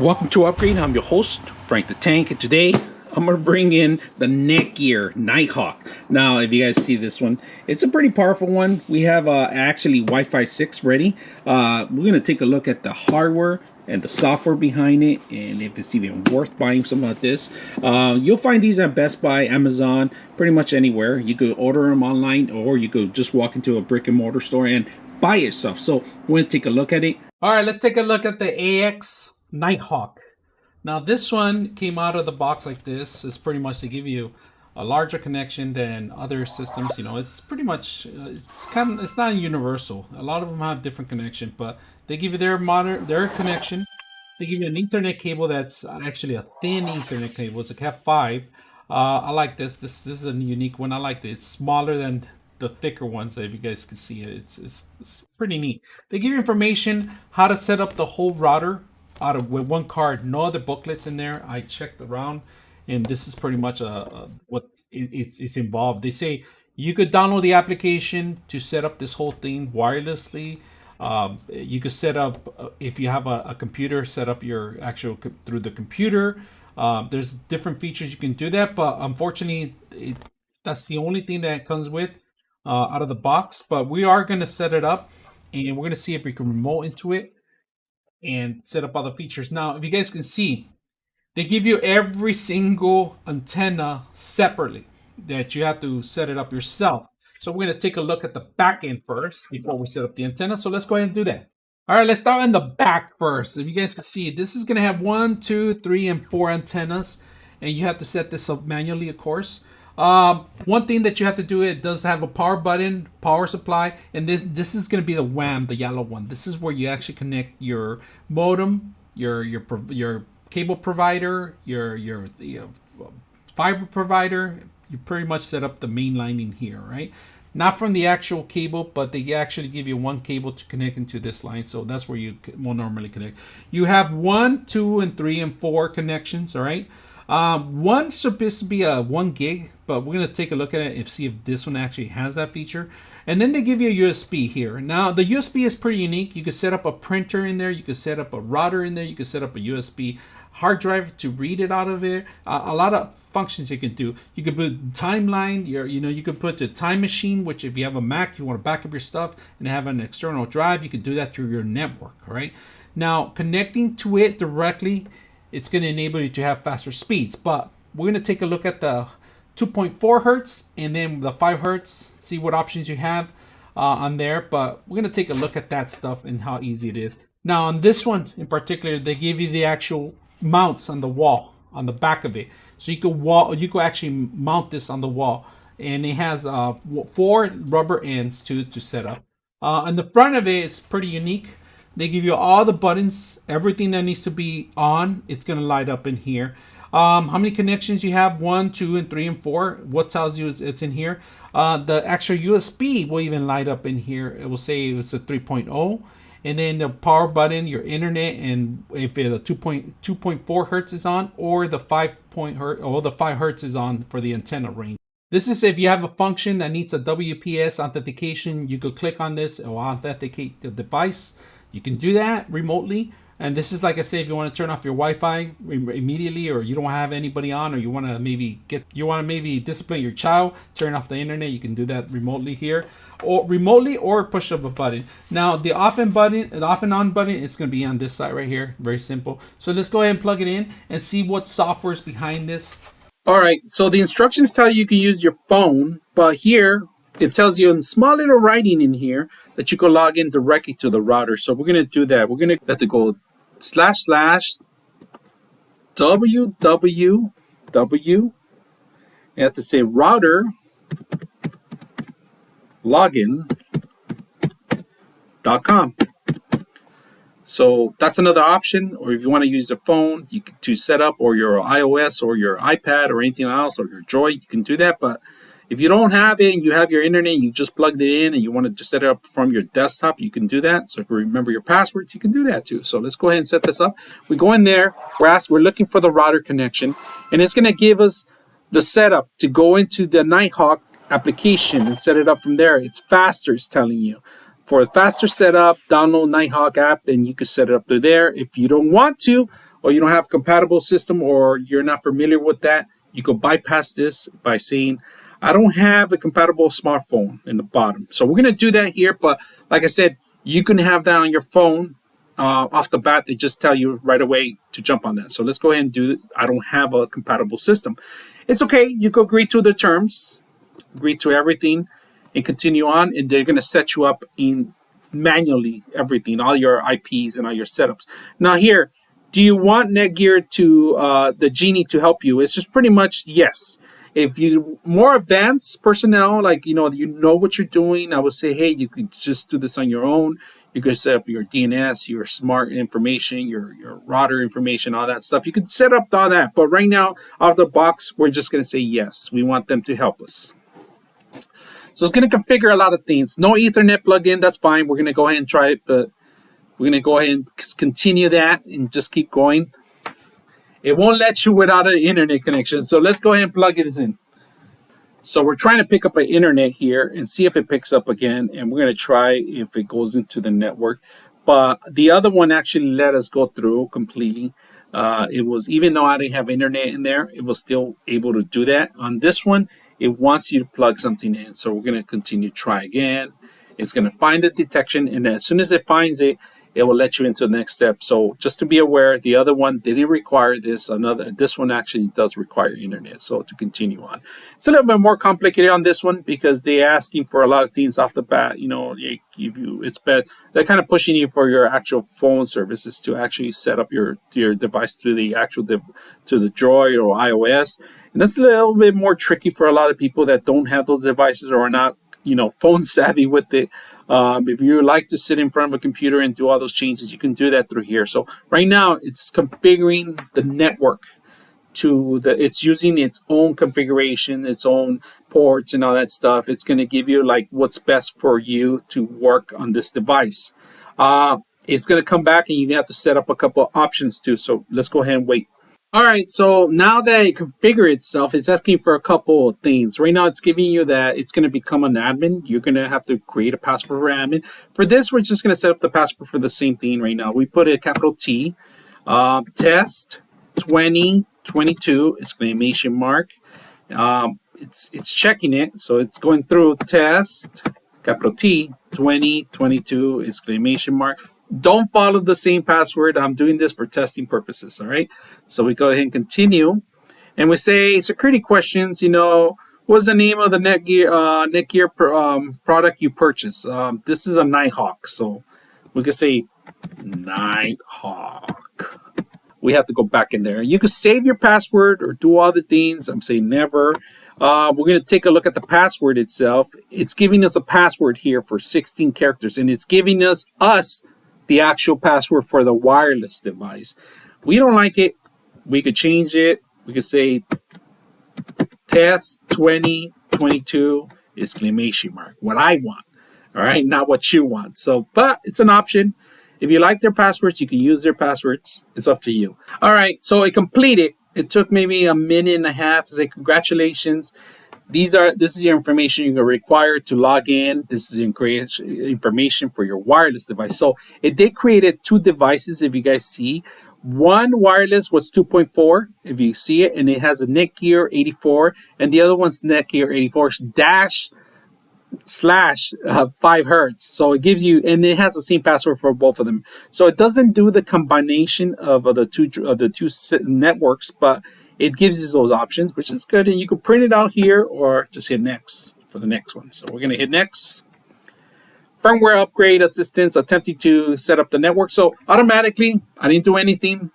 Welcome to Upgrade. I'm your host, Frank the Tank, and today I'm going to bring in the NETGEAR Nighthawk. Now, if you guys see this one, it's a pretty powerful one. We have actually Wi-Fi 6 ready. We're going to take a look at the hardware and the software behind it, and if it's even worth buying something like this. You'll find these at Best Buy, Amazon, pretty much anywhere. You could order them online, or you could just walk into a brick and mortar store and buy it yourself. So we're going to take a look at it. All right, let's take a look at the AX Nighthawk. Now this one came out of the box like this. It's pretty much to give you a larger connection than other systems. You know, it's pretty much it's not universal. A lot of them have different connection, but they give you their connection. They give you an Ethernet cable that's actually a thin Ethernet cable. It's a Cat5. I like this. This is a unique one. I like it. It's smaller than the thicker ones. If you guys can see it, it's pretty neat. They give you information how to set up the whole router with one card. No other booklets in there. I checked around, and this is pretty much what it's involved. They say you could download the application to set up this whole thing wirelessly. You could set up, if you have a computer, set up your actual through the computer. There's different features you can do that, but unfortunately that's the only thing that comes with out of the box. But we are going to set it up, and we're going to see if we can remote into it and set up all the features. Now, if you guys can see, they give you every single antenna separately that you have to set it up yourself. So we're going to take a look at the back end first before we set up the antenna. So let's go ahead and do that. All right, let's start in the back first. If you guys can see, this is going to have 1, 2, 3, and 4 antennas, and you have to set this up manually, of course. One thing that you have to do, it does have a power button, power supply, and this is going to be the WAM, the yellow one. This is where you actually connect your modem, your cable provider, your fiber provider. You pretty much set up the main line in here, right? Not from the actual cable, but they actually give you one cable to connect into this line. So that's where you will normally connect. You have 1, 2, and 3, and 4 connections, all right? One's supposed to be a 1 gig, but we're going to take a look at it and see if this one actually has that feature. And then they give you a USB here. Now, the USB is pretty unique. You can set up a printer in there. You can set up a router in there. You can set up a USB hard drive to read it out of it. A lot of functions you can do. You can put timeline. You can put the time machine, which if you have a Mac, you want to back up your stuff and have an external drive, you can do that through your network, all right? Now, connecting to it directly, it's going to enable you to have faster speeds. But we're going to take a look at the 2.4 hertz and then the 5 hertz, see what options you have on there. But we're going to take a look at that stuff and how easy it is. Now, on this one in particular, they give you the actual mounts on the wall, on the back of it. So you could actually mount this on the wall. And it has 4 rubber ends to set up. On the front of it, it's pretty unique. They give you all the buttons, everything that needs to be on. It's going to light up in here. How many connections you have? 1, 2, and 3, and 4. What tells you it's in here? The actual USB will even light up in here. It will say it's a 3.0. And then the power button, your internet, and if the 2.4 hertz is on, or the 5 hertz is on for the antenna range. This is if you have a function that needs a WPS authentication. You could click on this or authenticate the device. You can do that remotely. And this is, like I say, if you want to turn off your Wi-Fi immediately, or you don't have anybody on, or you want to maybe discipline your child, turn off the internet, you can do that remotely here, or push up a button. Now the off and on button, it's going to be on this side right here. Very simple. So let's go ahead and plug it in and see what software is behind this. All right. So the instructions tell you can use your phone, but here it tells you in small little writing in here that you can log in directly to the router. So we're going to do that. We're going to have to go //www. You have to say router login.com. So that's another option. Or if you want to use a phone to set up, or your iOS or your iPad or anything else, or your Droid, you can do that. But if you don't have it and you have your internet, you just plugged it in and you wanted to set it up from your desktop, you can do that. So if you remember your passwords, you can do that too. So let's go ahead and set this up. We go in there, we're looking for the router connection, and it's going to give us the setup to go into the Nighthawk application and set it up from there. It's faster, it's telling you. For a faster setup, download Nighthawk app and you can set it up through there. If you don't want to, or you don't have a compatible system, or you're not familiar with that, you could bypass this by saying, I don't have a compatible smartphone in the bottom. So we're going to do that here. But like I said, you can have that on your phone off the bat. They just tell you right away to jump on that. So let's go ahead and do it. I don't have a compatible system. It's okay. You can agree to the terms, agree to everything, and continue on. And they're going to set you up in manually everything, all your IPs and all your setups. Now here, do you want Netgear to the Genie to help you? It's just pretty much yes. If you more advanced personnel, like you know what you're doing, I would say, hey, you could just do this on your own. You could set up your DNS, your smart information, your router information, all that stuff. You could set up all that. But right now, out of the box, we're just going to say yes. We want them to help us. So it's going to configure a lot of things. No Ethernet plugin, that's fine. We're going to go ahead and try it, but we're going to go ahead and continue that and just keep going. It won't let you without an internet connection. So let's go ahead and plug it in. So we're trying to pick up an internet here and see if it picks up again. And we're going to try if it goes into the network. But the other one actually let us go through completely. It was, even though I didn't have internet in there, it was still able to do that. On this one, it wants you to plug something in. So we're going to continue to try again. It's going to find the detection. And as soon as it finds it, it will let you into the next step. So just to be aware, the other one didn't require this. This one actually does require internet. So to continue on, it's a little bit more complicated on this one because they're asking for a lot of things off the bat. They give you, it's bad. They're kind of pushing you for your actual phone services to actually set up your device through the actual to the Droid or iOS, and that's a little bit more tricky for a lot of people that don't have those devices or are not phone savvy with it. If you like to sit in front of a computer and do all those changes, you can do that through here. So right now it's configuring the network it's using its own configuration, its own ports and all that stuff. It's going to give you like what's best for you to work on this device. It's going to come back and you have to set up a couple options too. So let's go ahead and wait. All right, so now that it configures itself, it's asking for a couple of things. Right now, it's giving you that it's going to become an admin. You're going to have to create a password for admin. For this, we're just going to set up the password for the same thing right now. We put a capital T, test 2022 exclamation mark. It's checking it, so it's going through test capital T 2022 exclamation mark. Don't follow the same password. I'm doing this for testing purposes, all right? So we go ahead and continue. And we say security questions, what's the name of the Netgear product you purchased? This is a Nighthawk, so we could say Nighthawk. We have to go back in there. You can save your password or do other things. I'm saying never. We're going to take a look at the password itself. It's giving us a password here for 16 characters, and it's giving us the actual password for the wireless device. We don't like it. We could change it. We could say test 2022 exclamation mark. What I want. All right, not what you want. So, but it's an option. If you like their passwords, you can use their passwords. It's up to you. All right, so it completed. It took maybe a minute and a half. Say congratulations. This is your information you're required to log in. This is information for your wireless device. So it did create two devices, if you guys see. One wireless was 2.4, if you see it, and it has a Netgear 84, and the other one's Netgear 84 / 5 hertz. So it gives you, and it has the same password for both of them. So it doesn't do the combination of the two networks, but it gives you those options, which is good. And you can print it out here or just hit next for the next one. So we're going to hit next. Firmware upgrade assistance attempting to set up the network. So automatically, I didn't do anything.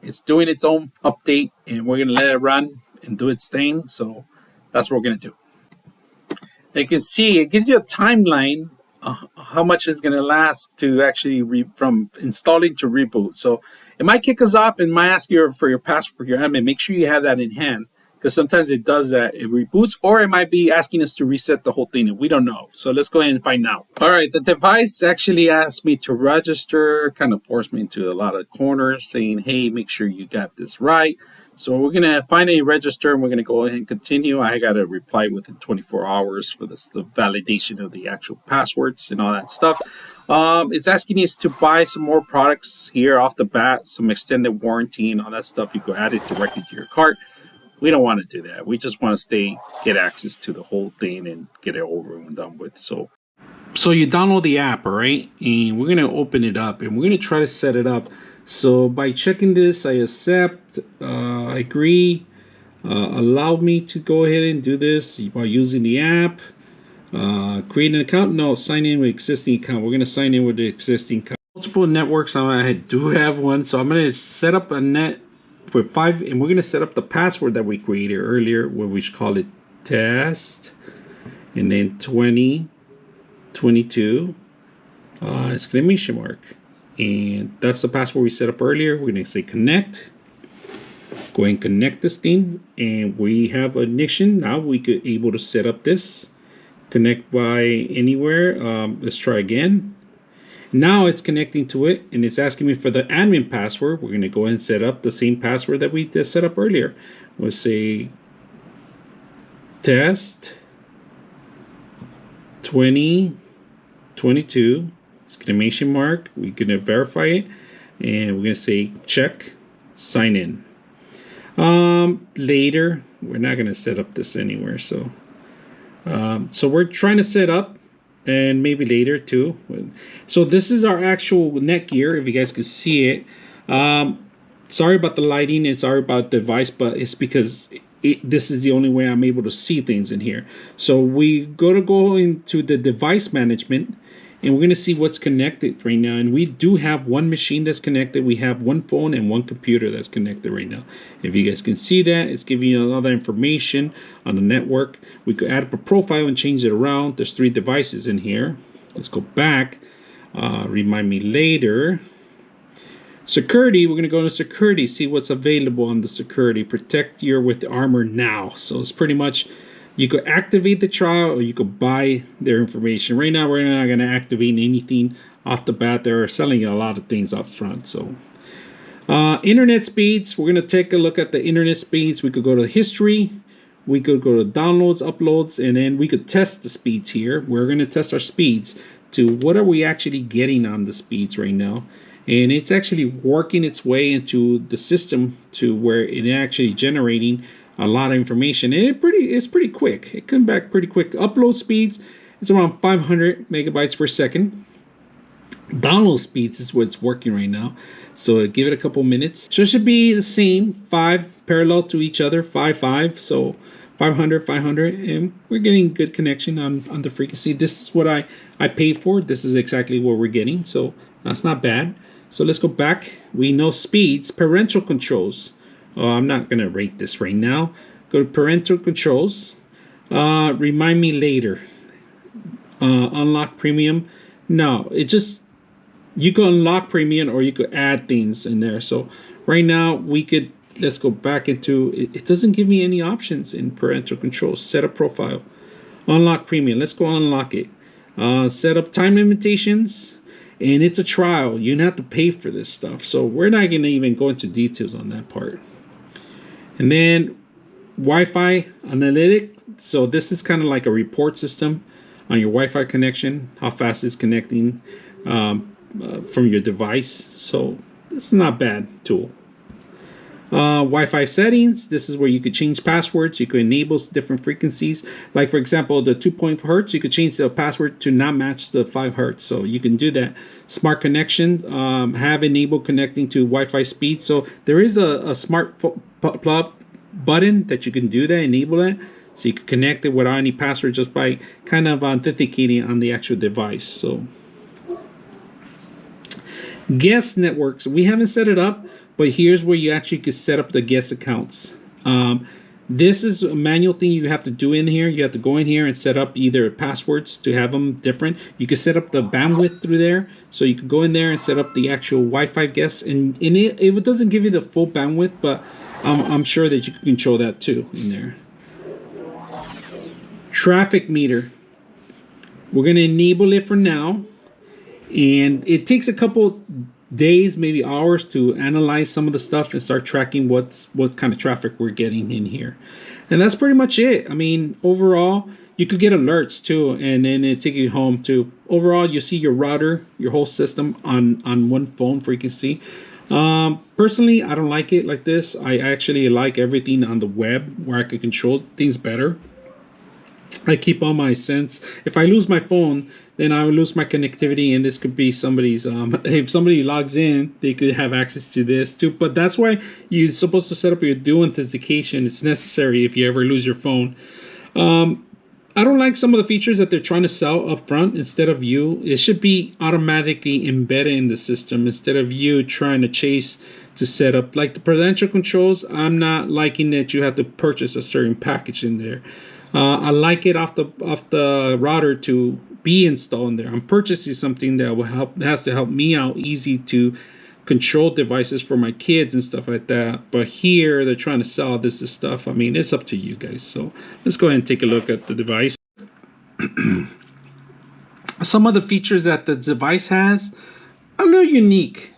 It's doing its own update, and we're going to let it run and do its thing. So that's what we're going to do. You can see it gives you a timeline how much it's going to last to actually from installing to reboot. So it might kick us off and might ask you for your password for your admin. Make sure you have that in hand, because sometimes it does that. It reboots, or it might be asking us to reset the whole thing, and we don't know. So let's go ahead and find out. All right, the device actually asked me to register, kind of forced me into a lot of corners saying, hey, make sure you got this right. So we're going to finally register, and we're going to go ahead and continue. I got to reply within 24 hours for the validation of the actual passwords and all that stuff. It's asking us to buy some more products here off the bat, some extended warranty and all that stuff. You can add it directly to your cart. We don't want to do that. We just want to get access to the whole thing and get it over and done with. So you download the app, all right? And we're gonna open it up and we're gonna try to set it up. So by checking this, I accept, I agree, allow me to go ahead and do this by using the app. Create an account. No, sign in with existing account. We're gonna sign in with the existing account. Multiple networks. I do have one, so I'm gonna set up a net for 5, and we're gonna set up the password that we created earlier, where we should call it test, and then 2022 exclamation mark, and that's the password we set up earlier. We're gonna say connect. Go ahead and connect this thing, and we have ignition. Now we could able to set up this. Connect by anywhere. Let's try again. Now it's connecting to it and it's asking me for the admin password. We're going to go ahead and set up the same password that we just set up earlier. We'll say test 2022 exclamation mark. We're going to verify it and we're going to say check, sign in. Later, we're not going to set up this anywhere, so we're trying to set up, and maybe later too. So this is our actual NETGEAR, if you guys can see it. Sorry about the lighting, and sorry about the device, but it's because this is the only way I'm able to see things in here. So we go into the device management, and we're going to see what's connected right now. And we do have one machine that's connected. We have one phone and one computer that's connected right now. If you guys can see that, it's giving you a lot of information on the network. We could add up a profile and change it around. There's 3 devices in here. Let's go back. Remind me later. Security, we're going to go into security, see what's available on the security. Protect your with the armor now. So it's pretty much, you could activate the trial or you could buy their information. Right now, we're not going to activate anything off the bat. They're selling a lot of things up front. So internet speeds, we're going to take a look at the internet speeds. We could go to history. We could go to downloads, uploads, and then we could test the speeds here. We're going to test our speeds to what are we actually getting on the speeds right now. And it's actually working its way into the system to where it's actually generating a lot of information, and it's pretty quick. It comes back pretty quick. Upload speeds, it's around 500 megabytes per second. Download speeds is what's working right now, so give it a couple minutes. So it should be the same, 5 parallel to each other, 5 so 500, and we're getting good connection on the frequency. This is what I paid for. This is exactly what we're getting, so that's not bad. So let's go back. We know speeds, parental controls. I'm not going to rate this right now. Go to parental controls. Remind me later. Unlock premium. No, it just, you could unlock premium or you could add things in there. So right now we could, let's go back into, it doesn't give me any options in parental controls. Set up profile. Unlock premium. Let's go unlock it. Set up time limitations. And it's a trial. You don't have to pay for this stuff. So we're not going to even go into details on that part. And then Wi-Fi analytic. So this is kind of like a report system on your Wi-Fi connection. How fast it's connecting from your device. So it's not a bad tool. Wi-Fi settings. This is where you could change passwords. You could enable different frequencies. Like for example, the 2.4 hertz, you could change the password to not match the 5 hertz. So you can do that. Smart connection. Have enabled connecting to Wi-Fi speed. So there is a smart plug button that you can do that, enable that. So you can connect it without any password just by kind of authenticating on the actual device. So guest networks. We haven't set it up, but here's where you actually could set up the guest accounts. This is a manual thing you have to do in here. You have to go in here and set up either passwords to have them different. You can set up the bandwidth through there. So you can go in there and set up the actual Wi-Fi guests. And it doesn't give you the full bandwidth, but I'm sure that you can control that too in there. Traffic meter. We're going to enable it for now. And it takes a couple days, maybe hours, to analyze some of the stuff and start tracking what kind of traffic we're getting in here. And that's pretty much it. I mean, overall, you could get alerts too, and then it take you home too. Overall, you see your router, your whole system on one phone frequency. Personally, I don't like it like this. I actually like everything on the web where I can control things better. I keep all my sense. If I lose my phone, then I will lose my connectivity, and this could be somebody's. If somebody logs in, they could have access to this too. But that's why you're supposed to set up your dual authentication. It's necessary if you ever lose your phone. I don't like some of the features that they're trying to sell up front. Instead of you, it should be automatically embedded in the system instead of you trying to chase to set up. Like the parental controls, I'm not liking that you have to purchase a certain package in there. I like it off the router to be installed in there. I'm purchasing something that will has to help me out, easy to control devices for my kids and stuff like that. But here they're trying to sell this stuff. I mean, it's up to you guys. So let's go ahead and take a look at the device. Some of the features that the device has a little unique,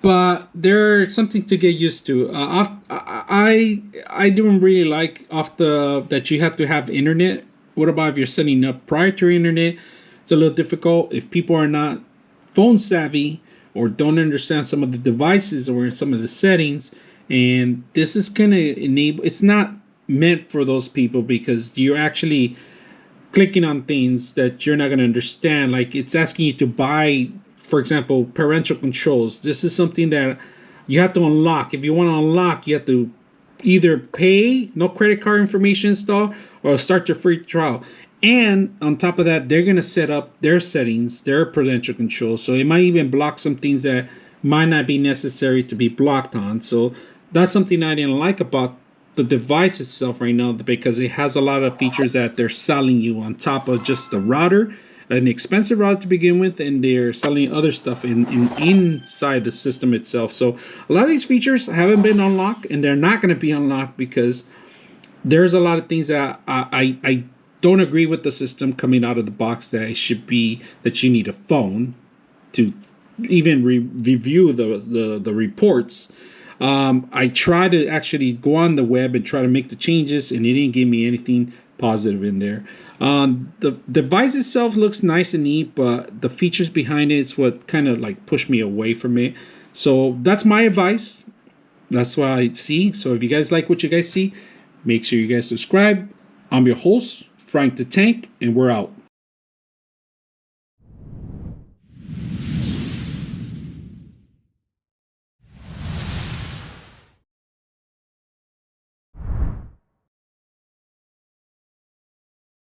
but they're something to get used to. I don't really like that you have to have internet. What about if you're setting up proprietary internet? It's a little difficult if people are not phone savvy or don't understand some of the devices or some of the settings. And this is going to enable, it's not meant for those people because you're actually clicking on things that you're not going to understand. Like it's asking you to buy, for example, parental controls. This is something that you have to unlock. If you want to unlock, you have to either pay, no credit card information install, or start your free trial. And on top of that, they're going to set up their settings, their parental controls. So it might even block some things that might not be necessary to be blocked on. So that's something I didn't like about the device itself right now, because it has a lot of features that they're selling you on top of just the router, an expensive router to begin with, and they're selling other stuff inside the system itself. So a lot of these features haven't been unlocked, and they're not going to be unlocked because there's a lot of things that I don't agree with the system coming out of the box, that it should be that you need a phone to even review the reports. I tried to actually go on the web and try to make the changes, and it didn't give me anything positive in there. The device itself looks nice and neat, but the features behind it is what kind of like pushed me away from it. So that's my advice. That's what I see. So if you guys like what you guys see, make sure you guys subscribe. I'm your host, Frank the Tank, and we're out.